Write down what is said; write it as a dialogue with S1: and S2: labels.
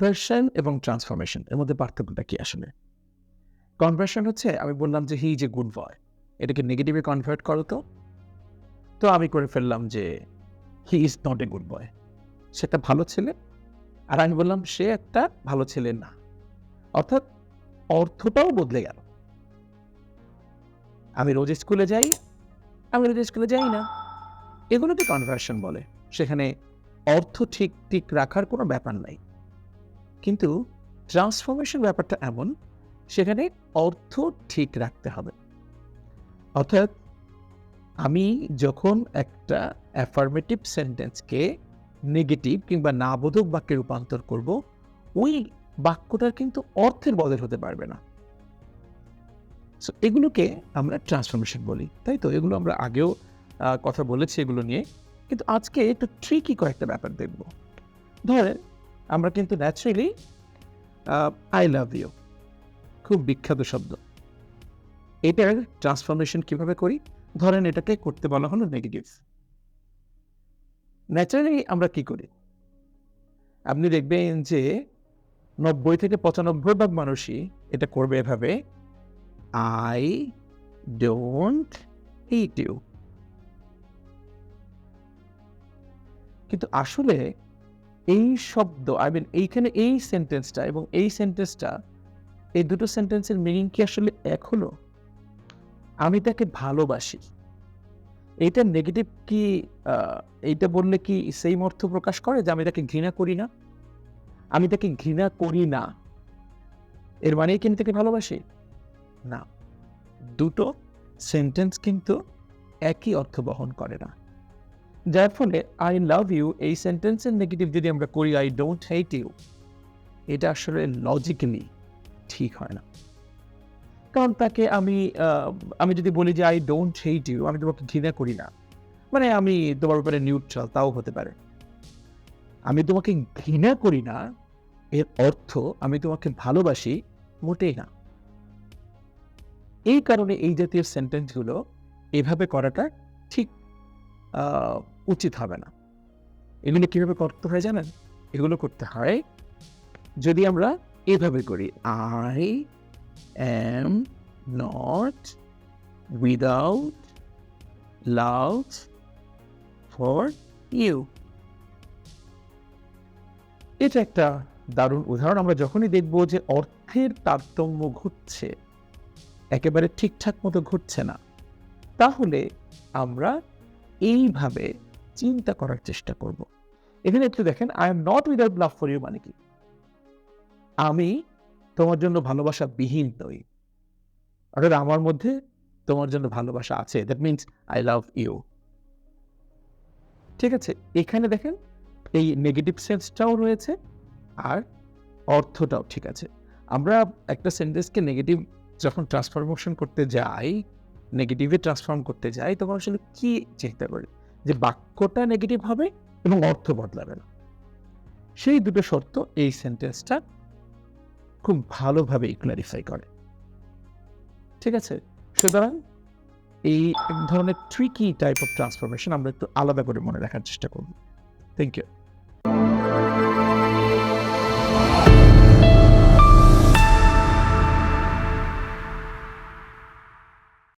S1: Conversion এবং transformation এর মধ্যে পার্থক্যটা কি আসলে? কনভার্সন হচ্ছে আমি বললাম যে, "হি ইজ এ গুড বয়।" এটাকে নেগেটিভে কনভার্ট করো তো। তো আমি করে ফেললাম যে, "he is not a good boy." সে একটা ভালো ছেলে। আর আমি বললাম, "সে একটা ভালো ছেলে না।" অর্থাৎ অর্থটাও বদলে গেল। আমি রোজ স্কুলে যাই, আমি রোজ স্কুলে যাই না। এগুলোকে কনভার্সন বলে। সেখানে অর্থ ঠিক রাখার কোনো ব্যাপার নাই। কিন্তু ট্রান্সফরমেশন ব্যাপারটা এমন, সেখানে অর্থ ঠিক রাখতে হবে। অর্থাৎ আমি যখন একটা অ্যাফার্মেটিভ সেন্টেন্সকে নেগেটিভ কিংবা না বোধক বাক্যে রূপান্তর করব, ওই বাক্যটার কিন্তু অর্থের বদল হতে পারবে না। সো এগুলোকে আমরা ট্রান্সফরমেশন বলি। তাই তো? এগুলো আমরা আগেও কথা বলেছি এগুলো নিয়ে। কিন্তু আজকে একটু ট্রিকি কয়েকটা ব্যাপার দেখব। ধরেন আমরা কিন্তু ন্যাচারালি আই লাভ ইউ খুব বিখ্যাত শব্দ। এটার ট্রান্সফরমেশন কিভাবে করি? ধরেন এটাকে করতে বলা হলো নেগেটিভ। ন্যাচারালি আমরা কি করি? আপনি দেখবেন যে ৯০-৯৫% মানুষই এটা করবে এভাবে, I don't hate you। কিন্তু আসলে এই শব্দ এইখানে এই সেন্টেন্সটা এবং এই সেন্টেন্সটা এই দুটো সেন্টেন্সের মিনিং কি আসলে এক হলো? আমি তাকে ভালোবাসি। এইটা নেগেটিভ কি আ এইটা বললে কি সেইম অর্থ প্রকাশ করে যে আমি তাকে ঘৃণা করি না? আমি তাকে ঘৃণা করি না। এর মানেই কি আমি তাকে ভালোবাসি? না। দুটো সেন্টেন্স কিন্তু একই অর্থ বহন করে না। যার ফলে I love you এই সেন্টেন্সের নেগেটিভ যদি আমরা করি I don't hate you, এটা আসলে লজিক্যালি ঠিক হয় না। কারণ তাকে আমি যদি বলি যে I don't hate you, আমি তোমাকে ঘৃণা করি না। মানে আমি তোমার ব্যাপারে নিউট্রাল, তাও হতে পারে। আমি তোমাকে ঘৃণা করি না, এর অর্থ আমি তোমাকে ভালোবাসি মোটেই না। এই কারণে এই জাতীয় সেন্টেন্সগুলো এভাবে করাটা ঠিক আ উচিত হবে না। এগুলো কিভাবে করতে হয় জানেন? এগুলো করতে হয় যদি আমরা এভাবে করি, I am not without love for you। এটা একটা দারুণ উদাহরণ। আমরা যখনই দেখব যে অর্থের তারতম্য ঘটছে, একেবারে ঠিকঠাক মতো ঘটছে না, তাহলে আমরা এইভাবে চিন্তা করার চেষ্টা করব। এখানে একটু দেখেন, I am not without love for you মানে কি? আমি তোমার জন্য ভালোবাসাবিহীন নই। অর্থাৎ আমার মধ্যে তোমার জন্য ভালোবাসা আছে। That means I love you। ঠিক আছে? এখানে দেখেন এই নেগেটিভ সেন্সটাও রয়েছে আর অর্থটাও ঠিক আছে। আমরা একটা সেন্টেন্সকে নেগেটিভ যখন ট্রান্সফরমেশন করতে যাই, নেগেটিভে ট্রান্সফর্ম করতে যাই, তখন আসলে কি চিন্তা করি? যে বাক্যটা নেগেটিভ হবে এবং অর্থ বদলাবে না। সেই দুটো শর্ত এই সেন্টেন্সটা খুব ভালোভাবেই ক্লারিফাই করে। ঠিক আছে? সুতরাং এই এক ধরনের ট্রিকি টাইপ অফ ট্রান্সফরমেশন আমরা একটু আলাদা করে মনে রাখার চেষ্টা করব। Thank you.